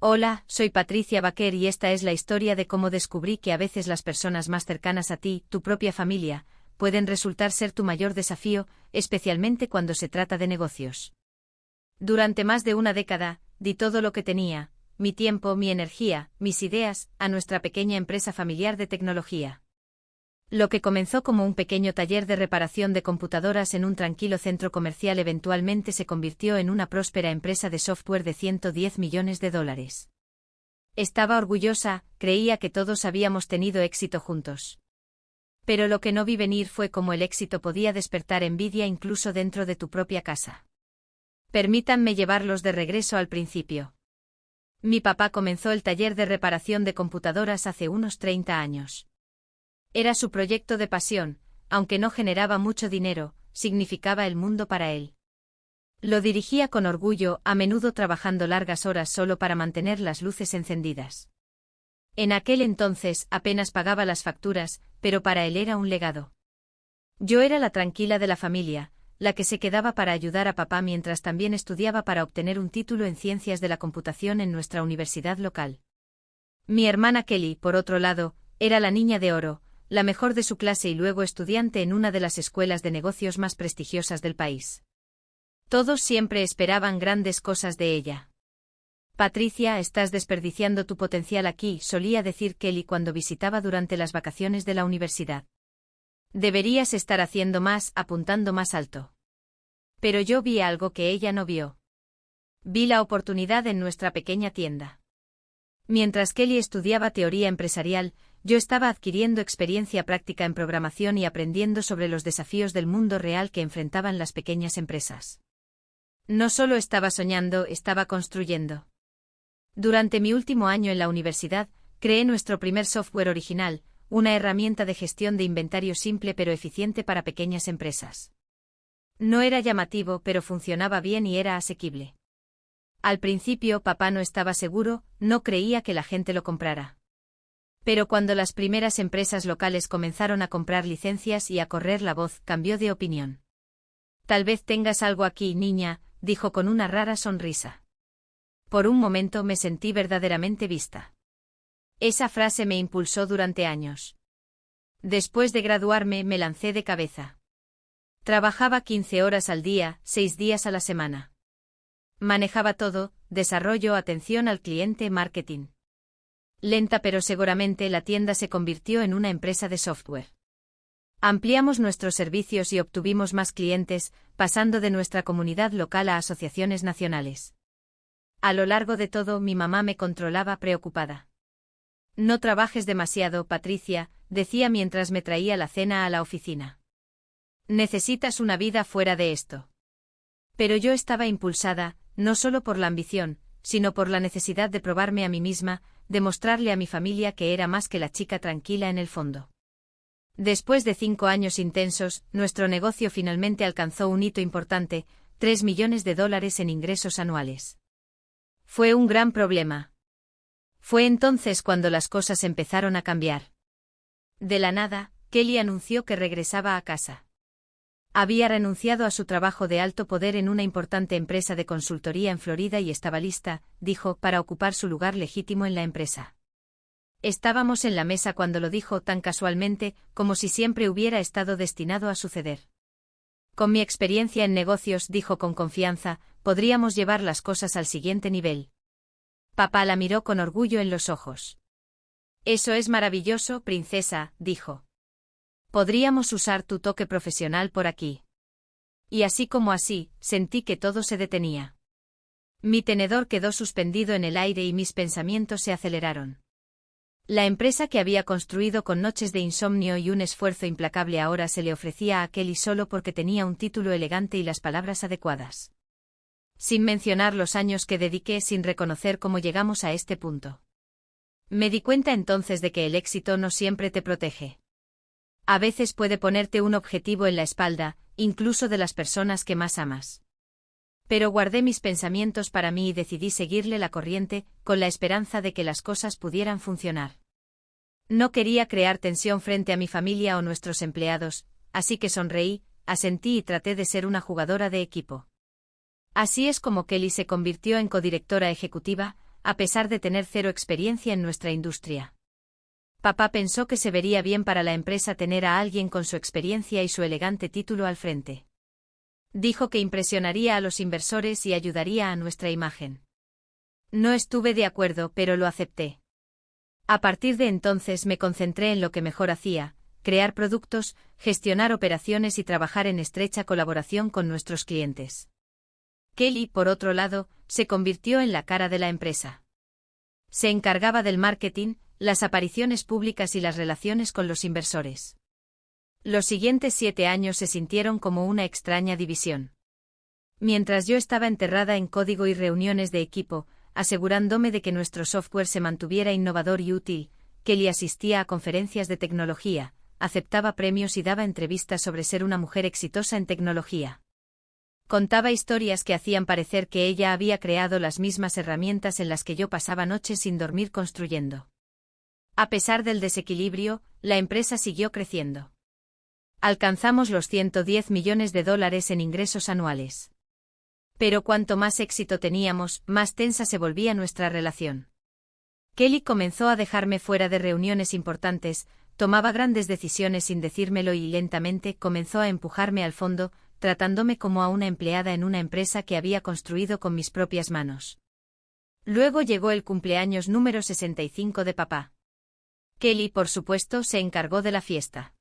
Hola, soy Patricia Baquer y esta es la historia de cómo descubrí que a veces las personas más cercanas a ti, tu propia familia, pueden resultar ser tu mayor desafío, especialmente cuando se trata de negocios. Durante más de una década, di todo lo que tenía, mi tiempo, mi energía, mis ideas, a nuestra pequeña empresa familiar de tecnología. Lo que comenzó como un pequeño taller de reparación de computadoras en un tranquilo centro comercial eventualmente se convirtió en una próspera empresa de software de $110 millones. Estaba orgullosa, creía que todos habíamos tenido éxito juntos. Pero lo que no vi venir fue cómo el éxito podía despertar envidia incluso dentro de tu propia casa. Permítanme llevarlos de regreso al principio. Mi papá comenzó el taller de reparación de computadoras hace unos 30 años. Era su proyecto de pasión, aunque no generaba mucho dinero, significaba el mundo para él. Lo dirigía con orgullo, a menudo trabajando largas horas solo para mantener las luces encendidas. En aquel entonces apenas pagaba las facturas, pero para él era un legado. Yo era la tranquila de la familia, la que se quedaba para ayudar a papá mientras también estudiaba para obtener un título en ciencias de la computación en nuestra universidad local. Mi hermana Kelly, por otro lado, era la niña de oro, la mejor de su clase y luego estudiante en una de las escuelas de negocios más prestigiosas del país. Todos siempre esperaban grandes cosas de ella. Patricia, estás desperdiciando tu potencial aquí, solía decir Kelly cuando visitaba durante las vacaciones de la universidad. Deberías estar haciendo más, apuntando más alto. Pero yo vi algo que ella no vio. Vi la oportunidad en nuestra pequeña tienda. Mientras Kelly estudiaba teoría empresarial, yo estaba adquiriendo experiencia práctica en programación y aprendiendo sobre los desafíos del mundo real que enfrentaban las pequeñas empresas. No solo estaba soñando, estaba construyendo. Durante mi último año en la universidad, creé nuestro primer software original, una herramienta de gestión de inventario simple pero eficiente para pequeñas empresas. No era llamativo, pero funcionaba bien y era asequible. Al principio papá no estaba seguro, no creía que la gente lo comprara. Pero cuando las primeras empresas locales comenzaron a comprar licencias y a correr la voz, cambió de opinión. Tal vez tengas algo aquí, niña, dijo con una rara sonrisa. Por un momento me sentí verdaderamente vista. Esa frase me impulsó durante años. Después de graduarme, me lancé de cabeza. Trabajaba 15 horas al día, 6 días a la semana. Manejaba todo, desarrollo, atención al cliente, marketing. Lenta pero seguramente la tienda se convirtió en una empresa de software. Ampliamos nuestros servicios y obtuvimos más clientes, pasando de nuestra comunidad local a asociaciones nacionales. A lo largo de todo, mi mamá me controlaba preocupada. No trabajes demasiado, Patricia, decía mientras me traía la cena a la oficina. Necesitas una vida fuera de esto. Pero yo estaba impulsada, no solo por la ambición, sino por la necesidad de probarme a mí misma, demostrarle a mi familia que era más que la chica tranquila en el fondo. Después de 5 años intensos, nuestro negocio finalmente alcanzó un hito importante, $3 millones en ingresos anuales. Fue un gran problema. Fue entonces cuando las cosas empezaron a cambiar. De la nada, Kelly anunció que regresaba a casa. Había renunciado a su trabajo de alto poder en una importante empresa de consultoría en Florida y estaba lista, dijo, para ocupar su lugar legítimo en la empresa. Estábamos en la mesa cuando lo dijo tan casualmente, como si siempre hubiera estado destinado a suceder. Con mi experiencia en negocios, dijo con confianza, podríamos llevar las cosas al siguiente nivel. Papá la miró con orgullo en los ojos. Eso es maravilloso, princesa, dijo. Podríamos usar tu toque profesional por aquí. Y así como así, sentí que todo se detenía. Mi tenedor quedó suspendido en el aire y mis pensamientos se aceleraron. La empresa que había construido con noches de insomnio y un esfuerzo implacable ahora se le ofrecía a Kelly solo porque tenía un título elegante y las palabras adecuadas. Sin mencionar los años que dediqué sin reconocer cómo llegamos a este punto. Me di cuenta entonces de que el éxito no siempre te protege. A veces puede ponerte un objetivo en la espalda, incluso de las personas que más amas. Pero guardé mis pensamientos para mí y decidí seguirle la corriente, con la esperanza de que las cosas pudieran funcionar. No quería crear tensión frente a mi familia o nuestros empleados, así que sonreí, asentí y traté de ser una jugadora de equipo. Así es como Kelly se convirtió en codirectora ejecutiva, a pesar de tener cero experiencia en nuestra industria. Papá pensó que se vería bien para la empresa tener a alguien con su experiencia y su elegante título al frente. Dijo que impresionaría a los inversores y ayudaría a nuestra imagen. No estuve de acuerdo, pero lo acepté. A partir de entonces me concentré en lo que mejor hacía: crear productos, gestionar operaciones y trabajar en estrecha colaboración con nuestros clientes. Kelly, por otro lado, se convirtió en la cara de la empresa. Se encargaba del marketing, las apariciones públicas y las relaciones con los inversores. Los siguientes 7 años se sintieron como una extraña división. Mientras yo estaba enterrada en código y reuniones de equipo, asegurándome de que nuestro software se mantuviera innovador y útil, Kelly asistía a conferencias de tecnología, aceptaba premios y daba entrevistas sobre ser una mujer exitosa en tecnología. Contaba historias que hacían parecer que ella había creado las mismas herramientas en las que yo pasaba noches sin dormir construyendo. A pesar del desequilibrio, la empresa siguió creciendo. Alcanzamos los $110 millones en ingresos anuales. Pero cuanto más éxito teníamos, más tensa se volvía nuestra relación. Kelly comenzó a dejarme fuera de reuniones importantes, tomaba grandes decisiones sin decírmelo y lentamente comenzó a empujarme al fondo, tratándome como a una empleada en una empresa que había construido con mis propias manos. Luego llegó el cumpleaños número 65 de papá. Kelly, por supuesto, se encargó de la fiesta.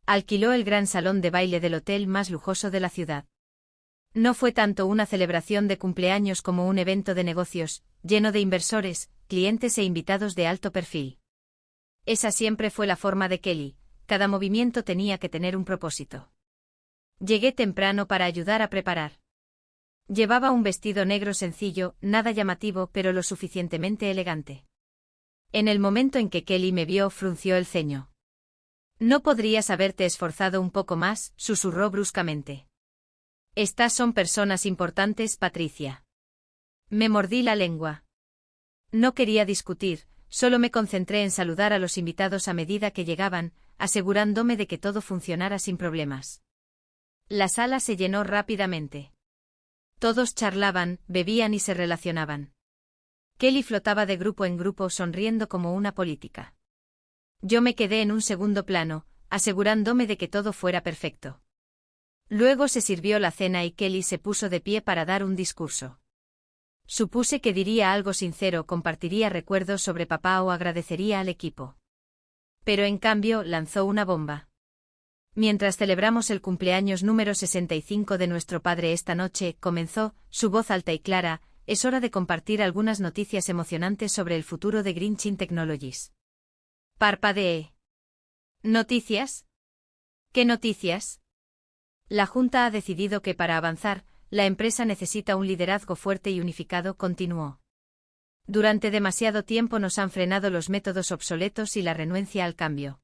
Alquiló el gran salón de baile del hotel más lujoso de la ciudad. No fue tanto una celebración de cumpleaños como un evento de negocios, lleno de inversores, clientes e invitados de alto perfil. Esa siempre fue la forma de Kelly: cada movimiento tenía que tener un propósito. Llegué temprano para ayudar a preparar. Llevaba un vestido negro sencillo, nada llamativo pero lo suficientemente elegante. En el momento en que Kelly me vio, frunció el ceño. «¿No podrías haberte esforzado un poco más?», susurró bruscamente. «Estas son personas importantes, Patricia». Me mordí la lengua. No quería discutir, solo me concentré en saludar a los invitados a medida que llegaban, asegurándome de que todo funcionara sin problemas. La sala se llenó rápidamente. Todos charlaban, bebían y se relacionaban. Kelly flotaba de grupo en grupo sonriendo como una política. Yo me quedé en un segundo plano, asegurándome de que todo fuera perfecto. Luego se sirvió la cena y Kelly se puso de pie para dar un discurso. Supuse que diría algo sincero, compartiría recuerdos sobre papá o agradecería al equipo. Pero en cambio lanzó una bomba. «Mientras celebramos el cumpleaños número 65 de nuestro padre esta noche», comenzó, su voz alta y clara, «es hora de compartir algunas noticias emocionantes sobre el futuro de Greenchin Technologies». Parpadeé. ¿Noticias? ¿Qué noticias? La Junta ha decidido que para avanzar, la empresa necesita un liderazgo fuerte y unificado, continuó. Durante demasiado tiempo nos han frenado los métodos obsoletos y la renuencia al cambio.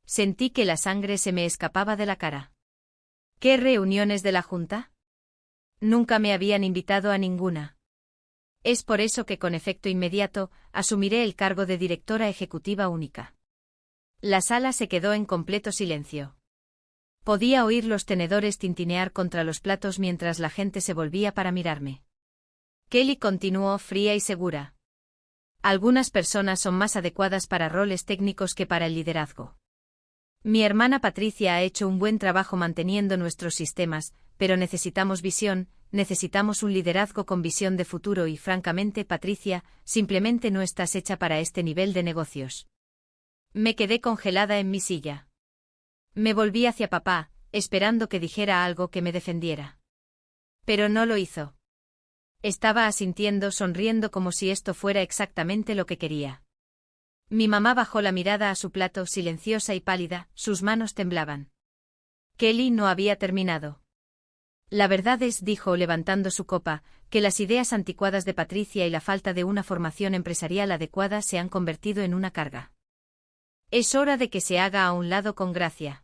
Sentí que la sangre se me escapaba de la cara. ¿Qué reuniones de la Junta? Nunca me habían invitado a ninguna. Es por eso que con efecto inmediato, asumiré el cargo de directora ejecutiva única. La sala se quedó en completo silencio. Podía oír los tenedores tintinear contra los platos mientras la gente se volvía para mirarme. Kelly continuó fría y segura. Algunas personas son más adecuadas para roles técnicos que para el liderazgo. Mi hermana Patricia ha hecho un buen trabajo manteniendo nuestros sistemas, pero necesitamos visión, necesitamos un liderazgo con visión de futuro y francamente, Patricia, simplemente no estás hecha para este nivel de negocios. Me quedé congelada en mi silla. Me volví hacia papá, esperando que dijera algo que me defendiera. Pero no lo hizo. Estaba asintiendo, sonriendo como si esto fuera exactamente lo que quería. Mi mamá bajó la mirada a su plato, silenciosa y pálida, sus manos temblaban. Kelly no había terminado. La verdad es, dijo levantando su copa, que las ideas anticuadas de Patricia y la falta de una formación empresarial adecuada se han convertido en una carga. Es hora de que se haga a un lado con gracia.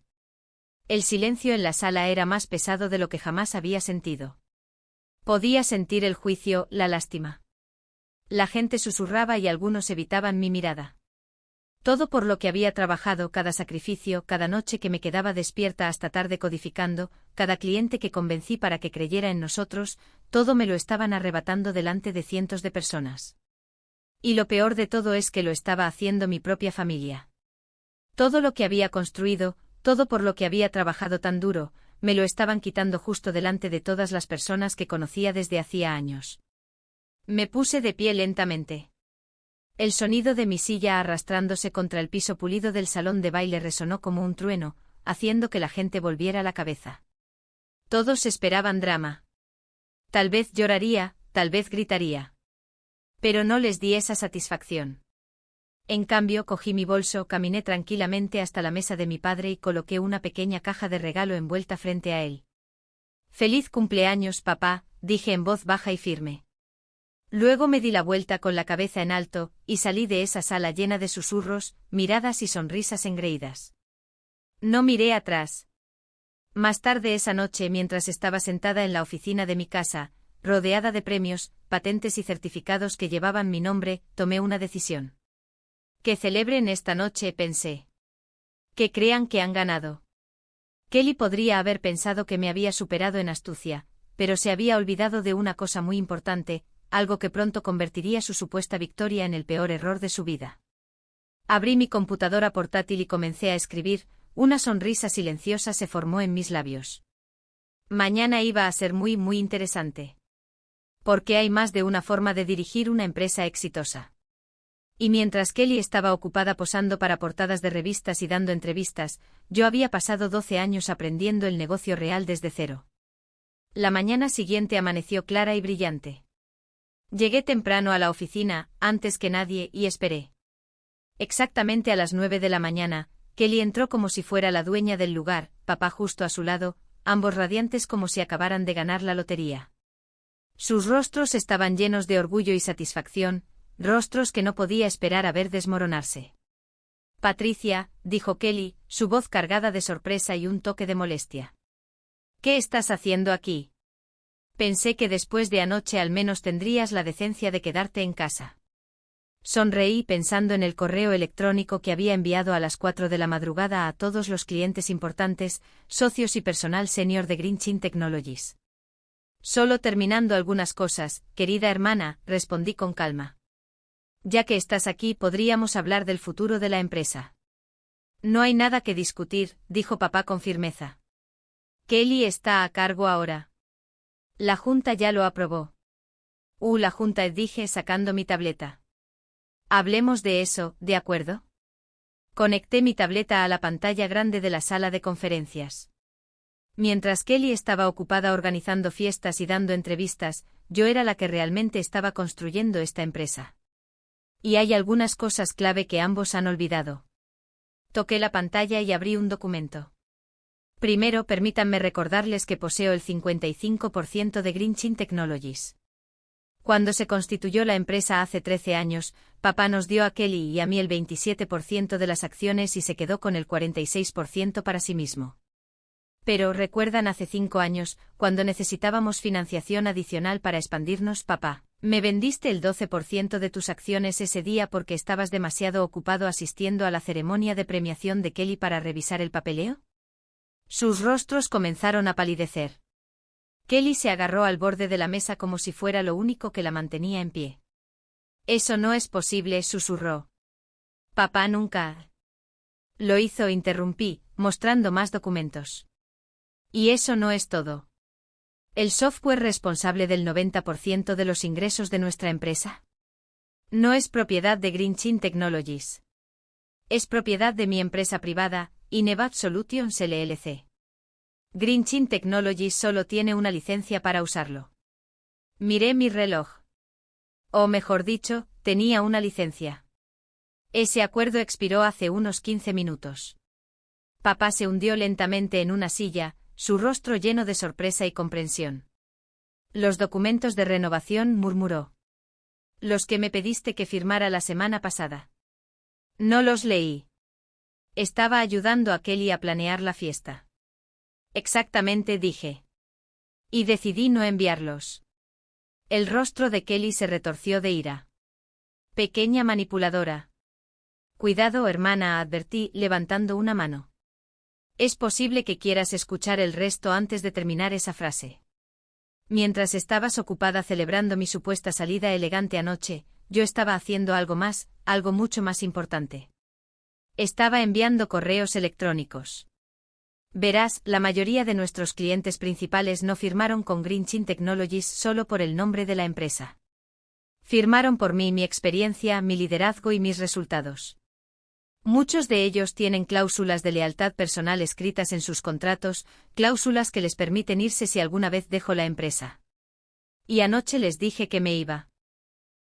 El silencio en la sala era más pesado de lo que jamás había sentido. Podía sentir el juicio, la lástima. La gente susurraba y algunos evitaban mi mirada. Todo por lo que había trabajado, cada sacrificio, cada noche que me quedaba despierta hasta tarde codificando, cada cliente que convencí para que creyera en nosotros, todo me lo estaban arrebatando delante de cientos de personas. Y lo peor de todo es que lo estaba haciendo mi propia familia. Todo lo que había construido, todo por lo que había trabajado tan duro, me lo estaban quitando justo delante de todas las personas que conocía desde hacía años. Me puse de pie lentamente. El sonido de mi silla arrastrándose contra el piso pulido del salón de baile resonó como un trueno, haciendo que la gente volviera la cabeza. Todos esperaban drama. Tal vez lloraría, tal vez gritaría. Pero no les di esa satisfacción. En cambio, cogí mi bolso, caminé tranquilamente hasta la mesa de mi padre y coloqué una pequeña caja de regalo envuelta frente a él. «Feliz cumpleaños, papá», dije en voz baja y firme. Luego me di la vuelta con la cabeza en alto, y salí de esa sala llena de susurros, miradas y sonrisas engreídas. No miré atrás. Más tarde esa noche, mientras estaba sentada en la oficina de mi casa, rodeada de premios, patentes y certificados que llevaban mi nombre, tomé una decisión. Que celebren esta noche, pensé. Que crean que han ganado. Kelly podría haber pensado que me había superado en astucia, pero se había olvidado de una cosa muy importante, algo que pronto convertiría su supuesta victoria en el peor error de su vida. Abrí mi computadora portátil y comencé a escribir, una sonrisa silenciosa se formó en mis labios. Mañana iba a ser muy interesante. Porque hay más de una forma de dirigir una empresa exitosa. Y mientras Kelly estaba ocupada posando para portadas de revistas y dando entrevistas, yo había pasado 12 años aprendiendo el negocio real desde cero. La mañana siguiente amaneció clara y brillante. Llegué temprano a la oficina, antes que nadie, y esperé. Exactamente a las 9 de la mañana, Kelly entró como si fuera la dueña del lugar, papá justo a su lado, ambos radiantes como si acabaran de ganar la lotería. Sus rostros estaban llenos de orgullo y satisfacción, rostros que no podía esperar a ver desmoronarse. «Patricia», dijo Kelly, su voz cargada de sorpresa y un toque de molestia. «¿Qué estás haciendo aquí? Pensé que después de anoche al menos tendrías la decencia de quedarte en casa». Sonreí pensando en el correo electrónico que había enviado a las 4 de la madrugada a todos los clientes importantes, socios y personal senior de Green Chin Technologies. «Solo terminando algunas cosas, querida hermana», respondí con calma. «Ya que estás aquí, podríamos hablar del futuro de la empresa». «No hay nada que discutir», dijo papá con firmeza. «Kelly está a cargo ahora. La junta ya lo aprobó». La junta, dije sacando mi tableta. «Hablemos de eso, ¿de acuerdo?» Conecté mi tableta a la pantalla grande de la sala de conferencias. Mientras Kelly estaba ocupada organizando fiestas y dando entrevistas, yo era la que realmente estaba construyendo esta empresa. Y hay algunas cosas clave que ambos han olvidado. Toqué la pantalla y abrí un documento. Primero, permítanme recordarles que poseo el 55% de Green Chin Technologies. Cuando se constituyó la empresa hace 13 años, papá nos dio a Kelly y a mí el 27% de las acciones y se quedó con el 46% para sí mismo. Pero, ¿recuerdan hace 5 años, cuando necesitábamos financiación adicional para expandirnos, papá? ¿Me vendiste el 12% de tus acciones ese día porque estabas demasiado ocupado asistiendo a la ceremonia de premiación de Kelly para revisar el papeleo? Sus rostros comenzaron a palidecer. Kelly se agarró al borde de la mesa como si fuera lo único que la mantenía en pie. «Eso no es posible», susurró. «Papá nunca». «Lo hizo», interrumpí, mostrando más documentos. «Y eso no es todo. ¿El software responsable del 90% de los ingresos de nuestra empresa? No es propiedad de Green Chin Technologies. Es propiedad de mi empresa privada, Inevad Solutions LLC. Green Chin Technologies solo tiene una licencia para usarlo». Miré mi reloj. O mejor dicho, tenía una licencia. Ese acuerdo expiró hace unos 15 minutos. Papá se hundió lentamente en una silla, su rostro lleno de sorpresa y comprensión. «Los documentos de renovación», murmuró. «Los que me pediste que firmara la semana pasada». No los leí. Estaba ayudando a Kelly a planear la fiesta. «Exactamente», dije. Y decidí no enviarlos. El rostro de Kelly se retorció de ira. «Pequeña manipuladora». «Cuidado, hermana», advertí, levantando una mano. «Es posible que quieras escuchar el resto antes de terminar esa frase». Mientras estabas ocupada celebrando mi supuesta salida elegante anoche, yo estaba haciendo algo más, algo mucho más importante. Estaba enviando correos electrónicos. Verás, la mayoría de nuestros clientes principales no firmaron con Green Chin Technologies solo por el nombre de la empresa. Firmaron por mí, mi experiencia, mi liderazgo y mis resultados. Muchos de ellos tienen cláusulas de lealtad personal escritas en sus contratos, cláusulas que les permiten irse si alguna vez dejo la empresa. Y anoche les dije que me iba.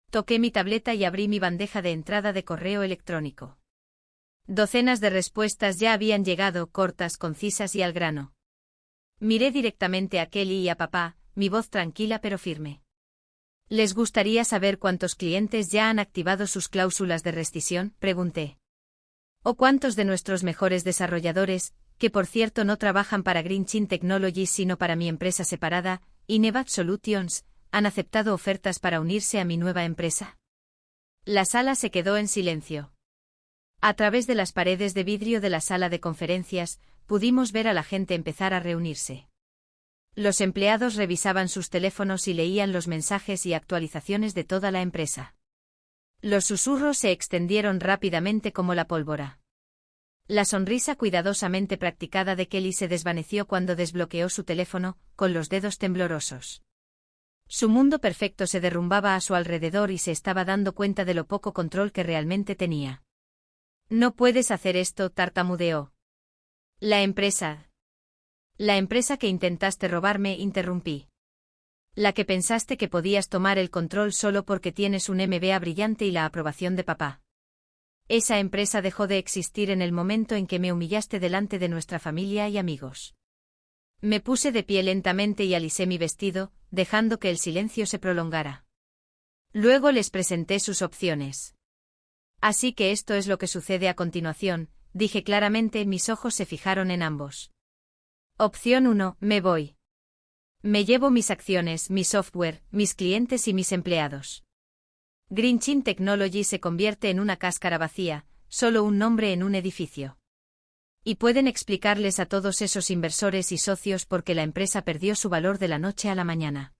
Toqué mi tableta y abrí mi bandeja de entrada de correo electrónico. Docenas de respuestas ya habían llegado, cortas, concisas y al grano. Miré directamente a Kelly y a papá, mi voz tranquila pero firme. ¿Les gustaría saber cuántos clientes ya han activado sus cláusulas de rescisión?, pregunté. ¿O cuántos de nuestros mejores desarrolladores, que por cierto no trabajan para Green Chin Technologies sino para mi empresa separada, Inevad Solutions, han aceptado ofertas para unirse a mi nueva empresa? La sala se quedó en silencio. A través de las paredes de vidrio de la sala de conferencias, pudimos ver a la gente empezar a reunirse. Los empleados revisaban sus teléfonos y leían los mensajes y actualizaciones de toda la empresa. Los susurros se extendieron rápidamente como la pólvora. La sonrisa cuidadosamente practicada de Kelly se desvaneció cuando desbloqueó su teléfono, con los dedos temblorosos. Su mundo perfecto se derrumbaba a su alrededor y se estaba dando cuenta de lo poco control que realmente tenía. No puedes hacer esto, tartamudeó. La empresa que intentaste robarme, interrumpí. La que pensaste que podías tomar el control solo porque tienes un MBA brillante y la aprobación de papá. Esa empresa dejó de existir en el momento en que me humillaste delante de nuestra familia y amigos. Me puse de pie lentamente y alisé mi vestido, dejando que el silencio se prolongara. Luego les presenté sus opciones. Así que esto es lo que sucede a continuación, dije claramente, mis ojos se fijaron en ambos. Opción 1, me voy. Me llevo mis acciones, mi software, mis clientes y mis empleados. Green Chin Technology se convierte en una cáscara vacía, solo un nombre en un edificio. Y pueden explicarles a todos esos inversores y socios por qué la empresa perdió su valor de la noche a la mañana.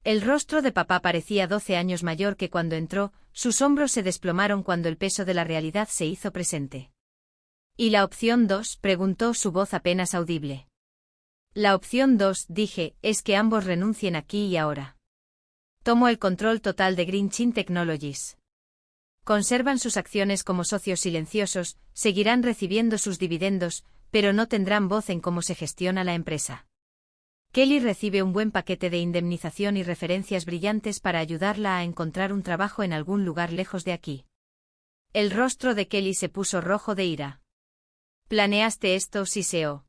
El rostro de papá parecía 12 años mayor que cuando entró, sus hombros se desplomaron cuando el peso de la realidad se hizo presente. ¿Y la opción 2? Preguntó, su voz apenas audible. La opción 2, dije, es que ambos renuncien aquí y ahora. Tomo el control total de Green Chin Technologies. Conservan sus acciones como socios silenciosos, seguirán recibiendo sus dividendos, pero no tendrán voz en cómo se gestiona la empresa. Kelly recibe un buen paquete de indemnización y referencias brillantes para ayudarla a encontrar un trabajo en algún lugar lejos de aquí. El rostro de Kelly se puso rojo de ira. ¿Planeaste esto, siseó?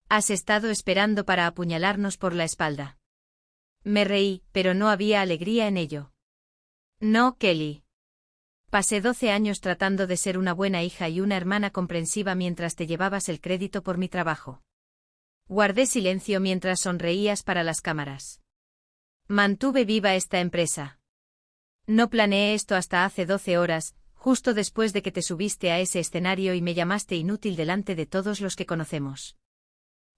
Has estado esperando para apuñalarnos por la espalda. Me reí, pero no había alegría en ello. No, Kelly. Pasé 12 años tratando de ser una buena hija y una hermana comprensiva mientras te llevabas el crédito por mi trabajo. Guardé silencio mientras sonreías para las cámaras. Mantuve viva esta empresa. No planeé esto hasta hace 12 horas, justo después de que te subiste a ese escenario y me llamaste inútil delante de todos los que conocemos.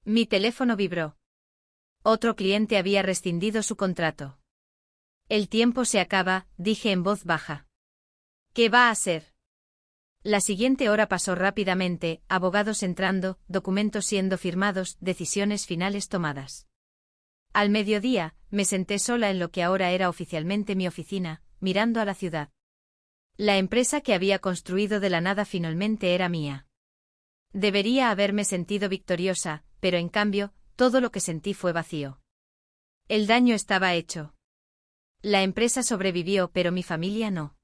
Mi teléfono vibró. Otro cliente había rescindido su contrato. El tiempo se acaba, dije en voz baja. ¿Qué va a ser? La siguiente hora pasó rápidamente, abogados entrando, documentos siendo firmados, decisiones finales tomadas. Al mediodía, me senté sola en lo que ahora era oficialmente mi oficina, mirando a la ciudad. La empresa que había construido de la nada finalmente era mía. Debería haberme sentido victoriosa, pero en cambio, todo lo que sentí fue vacío. El daño estaba hecho. La empresa sobrevivió, pero mi familia no.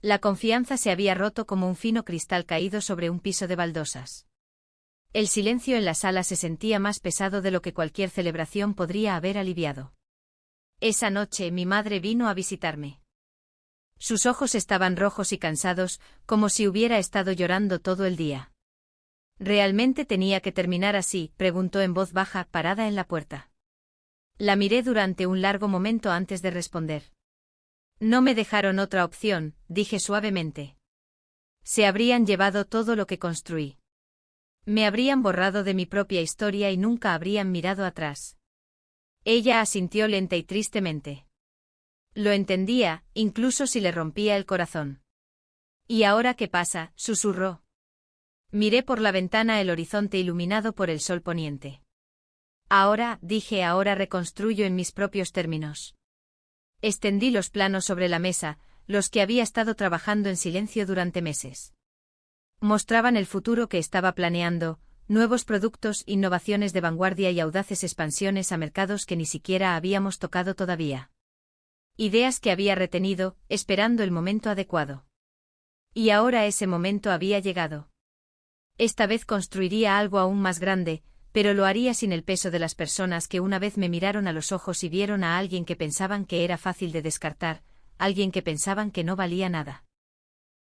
La confianza se había roto como un fino cristal caído sobre un piso de baldosas. El silencio en la sala se sentía más pesado de lo que cualquier celebración podría haber aliviado. Esa noche mi madre vino a visitarme. Sus ojos estaban rojos y cansados, como si hubiera estado llorando todo el día. ¿Realmente tenía que terminar así?, preguntó en voz baja, parada en la puerta. La miré durante un largo momento antes de responder. No me dejaron otra opción, dije suavemente. Se habrían llevado todo lo que construí. Me habrían borrado de mi propia historia y nunca habrían mirado atrás. Ella asintió lenta y tristemente. Lo entendía, incluso si le rompía el corazón. ¿Y ahora qué pasa?, susurró. Miré por la ventana el horizonte iluminado por el sol poniente. Ahora, dije, ahora reconstruyo en mis propios términos. Extendí los planos sobre la mesa, los que había estado trabajando en silencio durante meses. Mostraban el futuro que estaba planeando, nuevos productos, innovaciones de vanguardia y audaces expansiones a mercados que ni siquiera habíamos tocado todavía. Ideas que había retenido, esperando el momento adecuado. Y ahora ese momento había llegado. Esta vez construiría algo aún más grande, pero lo haría sin el peso de las personas que una vez me miraron a los ojos y vieron a alguien que pensaban que era fácil de descartar, alguien que pensaban que no valía nada.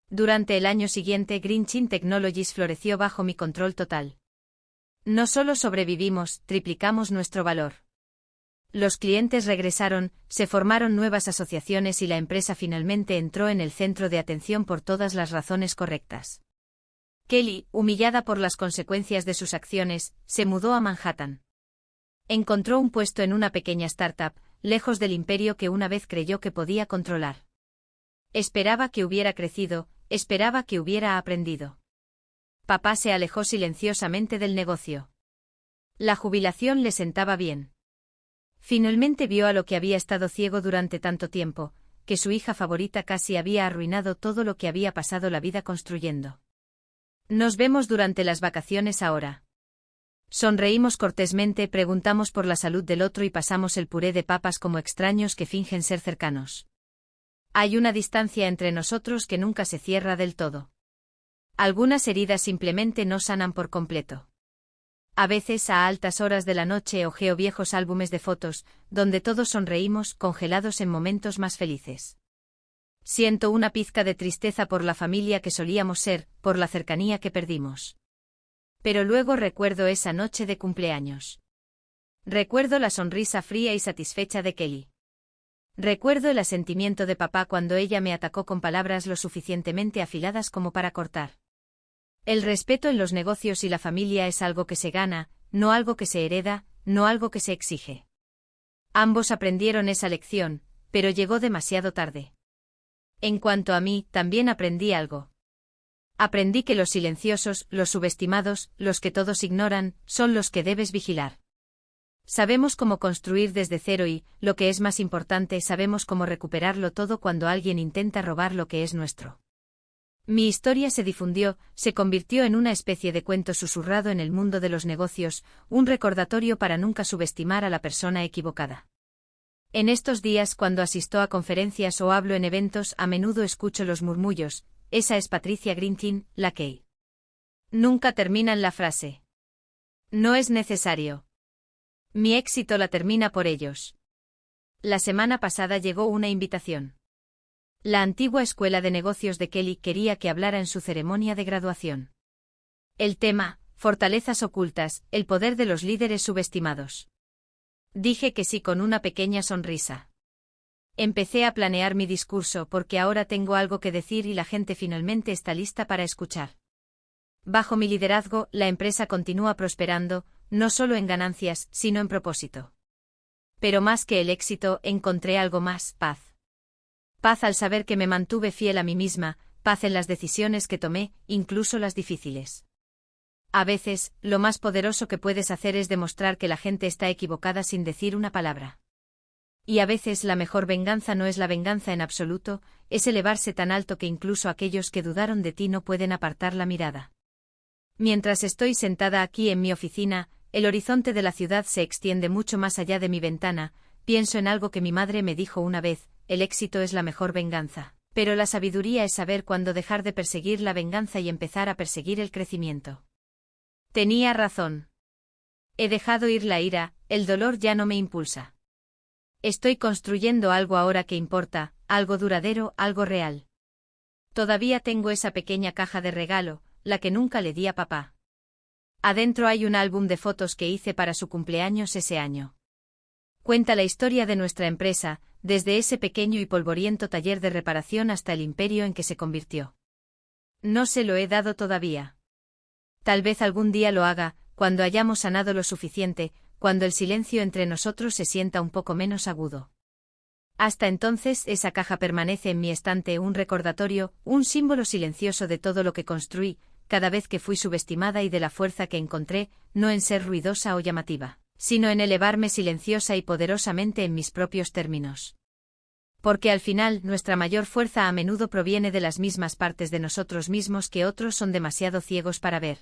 Durante el año siguiente, Green Chin Technologies floreció bajo mi control total. No solo sobrevivimos, triplicamos nuestro valor. Los clientes regresaron, se formaron nuevas asociaciones y la empresa finalmente entró en el centro de atención por todas las razones correctas. Kelly, humillada por las consecuencias de sus acciones, se mudó a Manhattan. Encontró un puesto en una pequeña startup, lejos del imperio que una vez creyó que podía controlar. Esperaba que hubiera crecido, esperaba que hubiera aprendido. Papá se alejó silenciosamente del negocio. La jubilación le sentaba bien. Finalmente vio a lo que había estado ciego durante tanto tiempo, que su hija favorita casi había arruinado todo lo que había pasado la vida construyendo. Nos vemos durante las vacaciones ahora. Sonreímos cortésmente, preguntamos por la salud del otro y pasamos el puré de papas como extraños que fingen ser cercanos. Hay una distancia entre nosotros que nunca se cierra del todo. Algunas heridas simplemente no sanan por completo. A veces a altas horas de la noche hojeo viejos álbumes de fotos, donde todos sonreímos, congelados en momentos más felices. Siento una pizca de tristeza por la familia que solíamos ser, por la cercanía que perdimos. Pero luego recuerdo esa noche de cumpleaños. Recuerdo la sonrisa fría y satisfecha de Kelly. Recuerdo el asentimiento de papá cuando ella me atacó con palabras lo suficientemente afiladas como para cortar. El respeto en los negocios y la familia es algo que se gana, no algo que se hereda, no algo que se exige. Ambos aprendieron esa lección, pero llegó demasiado tarde. En cuanto a mí, también aprendí algo. Aprendí que los silenciosos, los subestimados, los que todos ignoran, son los que debes vigilar. Sabemos cómo construir desde cero y, lo que es más importante, sabemos cómo recuperarlo todo cuando alguien intenta robar lo que es nuestro. Mi historia se difundió, se convirtió en una especie de cuento susurrado en el mundo de los negocios, un recordatorio para nunca subestimar a la persona equivocada. En estos días, cuando asisto a conferencias o hablo en eventos, a menudo escucho los murmullos: esa es Patricia Green Chin, la Key. Nunca terminan la frase. No es necesario. Mi éxito la termina por ellos. La semana pasada llegó una invitación. La antigua escuela de negocios de Kelly quería que hablara en su ceremonia de graduación. El tema: fortalezas ocultas, el poder de los líderes subestimados. Dije que sí con una pequeña sonrisa. Empecé a planear mi discurso porque ahora tengo algo que decir y la gente finalmente está lista para escuchar. Bajo mi liderazgo, la empresa continúa prosperando, no solo en ganancias, sino en propósito. Pero más que el éxito, encontré algo más: paz. Paz al saber que me mantuve fiel a mí misma, paz en las decisiones que tomé, incluso las difíciles. A veces, lo más poderoso que puedes hacer es demostrar que la gente está equivocada sin decir una palabra. Y a veces la mejor venganza no es la venganza en absoluto, es elevarse tan alto que incluso aquellos que dudaron de ti no pueden apartar la mirada. Mientras estoy sentada aquí en mi oficina, el horizonte de la ciudad se extiende mucho más allá de mi ventana, pienso en algo que mi madre me dijo una vez: el éxito es la mejor venganza, pero la sabiduría es saber cuándo dejar de perseguir la venganza y empezar a perseguir el crecimiento. Tenía razón. He dejado ir la ira, el dolor ya no me impulsa. Estoy construyendo algo ahora que importa, algo duradero, algo real. Todavía tengo esa pequeña caja de regalo, la que nunca le di a papá. Adentro hay un álbum de fotos que hice para su cumpleaños ese año. Cuenta la historia de nuestra empresa, desde ese pequeño y polvoriento taller de reparación hasta el imperio en que se convirtió. No se lo he dado todavía. Tal vez algún día lo haga, cuando hayamos sanado lo suficiente, cuando el silencio entre nosotros se sienta un poco menos agudo. Hasta entonces esa caja permanece en mi estante, un recordatorio, un símbolo silencioso de todo lo que construí, cada vez que fui subestimada y de la fuerza que encontré, no en ser ruidosa o llamativa, sino en elevarme silenciosa y poderosamente en mis propios términos. Porque al final, nuestra mayor fuerza a menudo proviene de las mismas partes de nosotros mismos que otros son demasiado ciegos para ver.